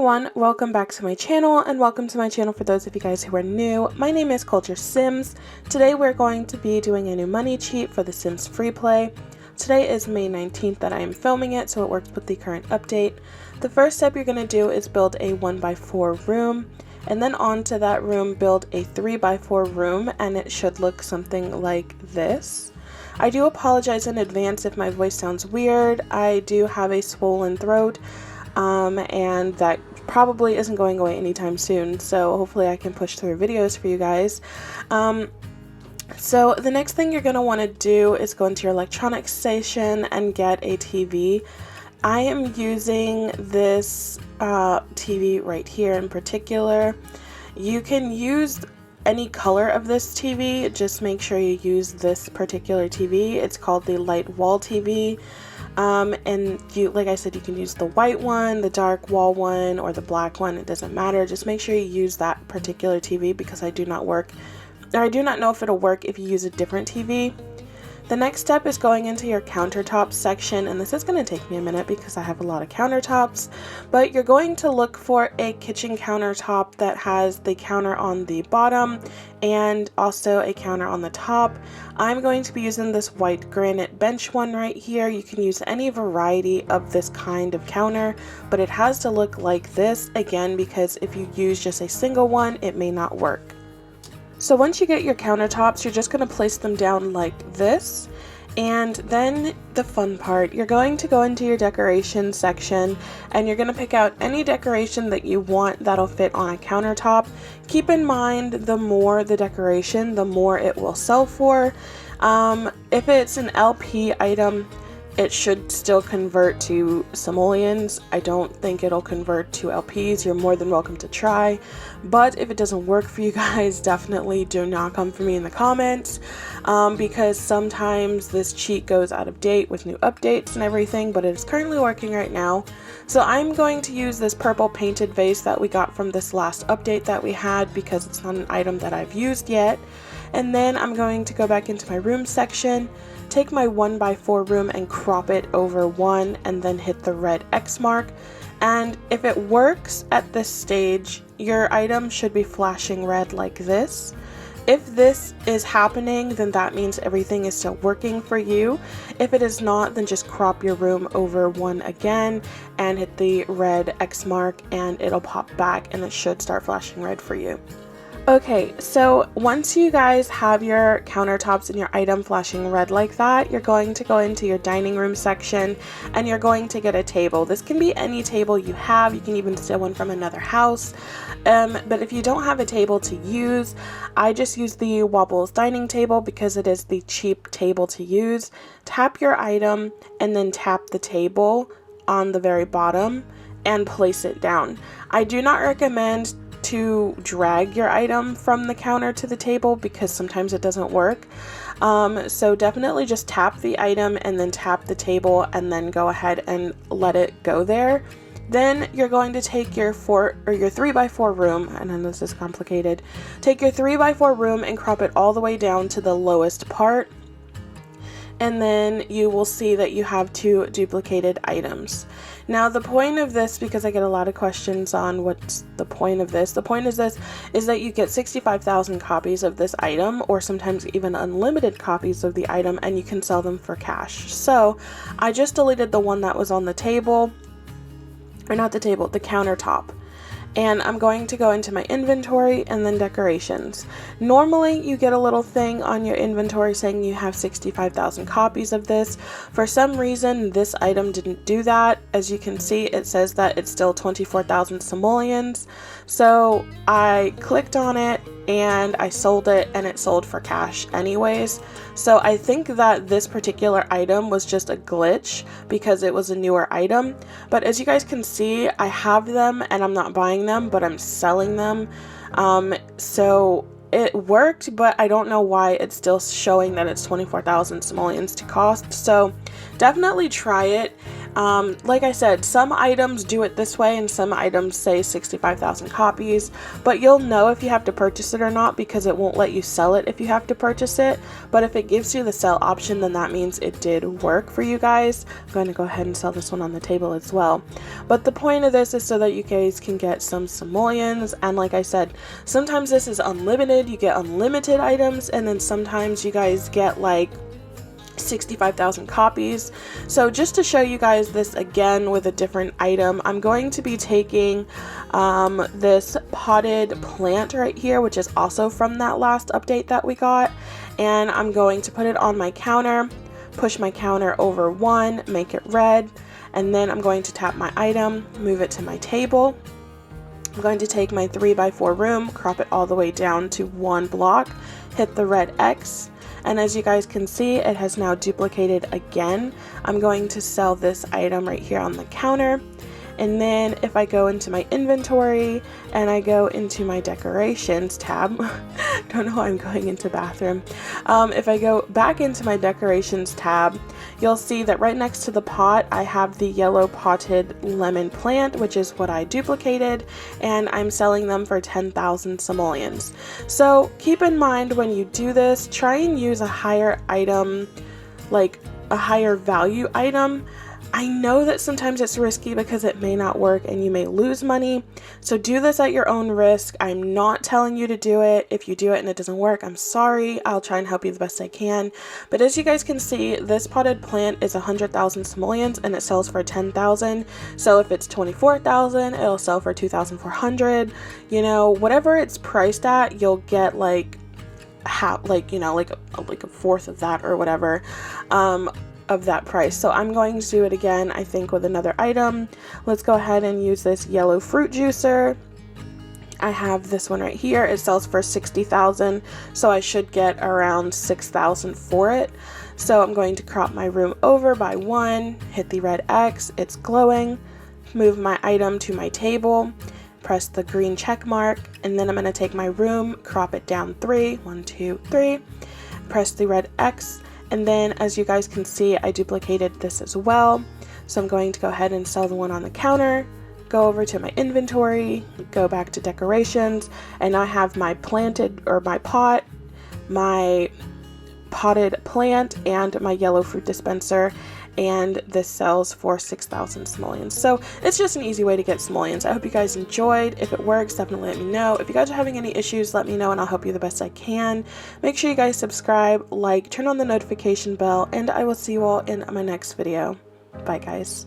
everyone, welcome back to my channel, and welcome to my channel for those of you guys who are new. My name is CultureSims. Today we're going to be doing a new money cheat for the Sims FreePlay. Today is May 19th that I am filming it, so it works with the current update. The first step you're going to do is build a 1x4 room, and then onto that room build a 3x4 room, and it should look something like this. I do apologize in advance if my voice sounds weird. I do have a swollen throat. And that probably isn't going away anytime soon, so hopefully I can push through videos for you guys. So the next thing you're going to want to do is go into your electronics station and get a TV. I am using this TV right here in particular. You can use any color of this TV, just make sure you use this particular TV. It's called the light wall TV. And you, like I said, you can use the white one, the dark wall one, or the black one. It doesn't matter. Just make sure you use that particular TV because I do not know if it'll work if you use a different TV. The next step is going into your countertops section, and this is going to take me a minute because I have a lot of countertops, but you're going to look for a kitchen countertop that has the counter on the bottom and also a counter on the top. I'm going to be using this white granite bench one right here. You can use any variety of this kind of counter, but it has to look like this again because if you use just a single one, it may not work. So once you get your countertops, you're just going to place them down like this. And then the fun part, you're going to go into your decoration section and you're going to pick out any decoration that you want that'll fit on a countertop. Keep in mind, the more the decoration, the more it will sell for. If it's an LP item, it should still convert to simoleons. I don't think it'll convert to LPs. You're more than welcome to try. But if it doesn't work for you guys, definitely do not come for me in the comments because sometimes this cheat goes out of date with new updates and everything, but it is currently working right now. So I'm going to use this purple painted vase that we got from this last update that we had because it's not an item that I've used yet. And then I'm going to go back into my room section, take my 1x4 room and crop it over 1 and then hit the red X mark. And if it works at this stage, your item should be flashing red like this. If this is happening, then that means everything is still working for you. If it is not, then just crop your room over 1 again and hit the red X mark and it'll pop back and it should start flashing red for you. Okay, so once you guys have your countertops and your item flashing red like that, you're going to go into your dining room section and you're going to get a table. This can be any table you have. You can even steal one from another house. But if you don't have a table to use, I just use the Wobbles dining table because it is the cheap table to use. Tap your item and then tap the table on the very bottom and place it down. I do not recommend to drag your item from the counter to the table because sometimes it doesn't work. So definitely just tap the item and then tap the table and then go ahead and let it go there. Then you're going to take your 3x4 room, and then this is complicated. Take your 3x4 room and crop it all the way down to the lowest part. And then you will see that you have 2 duplicated items. Now the point of this, because I get a lot of questions on what's the point of this, is that you get 65,000 copies of this item, or sometimes even unlimited copies of the item, and you can sell them for cash. So I just deleted the one that was on the table, or not the table, the countertop. And I'm going to go into my inventory and then decorations. Normally you get a little thing on your inventory saying you have 65,000 copies of this. For some reason this item didn't do that. As you can see, it says that it's still 24,000 simoleons. So I clicked on it and I sold it, and it sold for cash anyways. So I think that this particular item was just a glitch because it was a newer item. But as you guys can see, I have them and I'm not buying them, but I'm selling them. So it worked, but I don't know why it's still showing that it's 24,000 simoleons to cost. So definitely try it. Like I said, some items do it this way and some items say 65,000 copies, but you'll know if you have to purchase it or not because it won't let you sell it if you have to purchase it. But if it gives you the sell option, then that means it did work for you guys. I'm going to go ahead and sell this one on the table as well. But the point of this is so that you guys can get some simoleons, and like I said, sometimes this is unlimited, you get unlimited items, and then sometimes you guys get like 65,000 copies. So just to show you guys this again with a different item, I'm going to be taking this potted plant right here, which is also from that last update that we got, and I'm going to put it on my counter, push my counter over one, make it red, and then I'm going to tap my item, move it to my table. I'm going to take my 3x4 room, crop it all the way down to 1 block, hit the red X, and as you guys can see, it has now duplicated again. I'm going to sell this item right here on the counter. And then if I go into my inventory and I go into my decorations tab, don't know why I'm going into bathroom. If I go back into my decorations tab, you'll see that right next to the pot, I have the yellow potted lemon plant, which is what I duplicated, and I'm selling them for 10,000 simoleons. So keep in mind when you do this, try and use a higher item, like a higher value item. I know that sometimes it's risky because it may not work and you may lose money, so do this at your own risk. I'm not telling you to do it. If you do it and it doesn't work, I'm sorry. I'll try and help you the best I can. But as you guys can see, this potted plant is 100,000 simoleons and it sells for 10,000. So if it's 24,000, it'll sell for 2,400. You know, whatever it's priced at, you'll get like half, like, you know, like a fourth of that or whatever. Of that price. So I'm going to do it again, I think, with another item. Let's go ahead and use this yellow fruit juicer. I have this one right here. It sells for 60,000, so I should get around 6,000 for it. So I'm going to crop my room over by 1, hit the red X, it's glowing, move my item to my table, press the green check mark, and then I'm going to take my room, crop it down 3, 1, 2, 3, press the red X. And then as you guys can see, I duplicated this as well. So I'm going to go ahead and sell the one on the counter, go over to my inventory, go back to decorations, and I have my planted, or my pot, my potted plant, and my yellow fruit dispenser, and this sells for 6,000 simoleons. So it's just an easy way to get simoleons. I hope you guys enjoyed. If it works, definitely let me know. If you guys are having any issues, let me know and I'll help you the best I can. Make sure you guys subscribe, like, turn on the notification bell, and I will see you all in my next video. Bye guys.